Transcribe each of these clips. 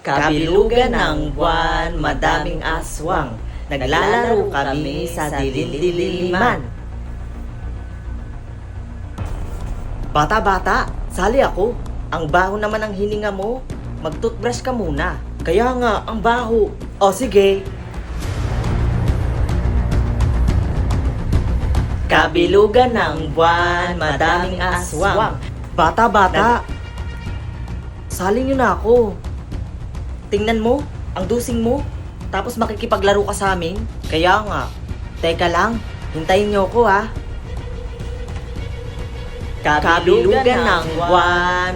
Kabilugan ng buwan, madaming aswang. Naglalaro kami sa dilim-diliman. Bata-bata, sali ako. Ang baho naman ang hininga mo. Mag-toothbrush ka muna. Kaya nga, ang baho. O sige. Kabilugan ng buwan, madaming aswang. Bata-bata, sali nyo na ako. Tingnan mo, ang dusing mo. Tapos makikipaglaro ka sa amin. Kaya nga, teka lang, hintayin nyo ako ha. Kabilugan ng buwan,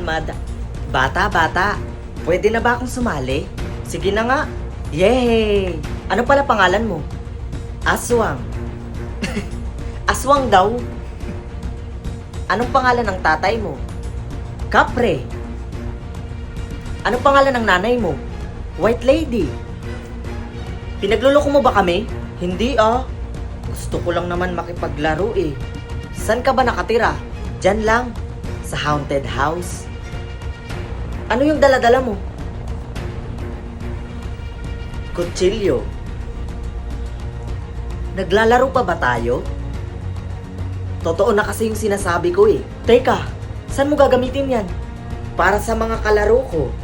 Bata-bata, pwede na ba akong sumali? Sige na nga. Yay! Ano pala pangalan mo? Aswang. Aswang daw. Anong pangalan ng tatay mo? Kapre. Anong pangalan ng nanay mo? White Lady. Pinagluloko mo ba kami? Hindi ah. Gusto ko lang naman makipaglaro eh. San ka ba nakatira? Diyan lang. Sa haunted house. Ano yung dala-dala mo? Kutsilyo. Naglalaro pa ba tayo? Totoo na kasi yung sinasabi ko eh. Teka, saan mo gagamitin yan? Para sa mga kalaro ko.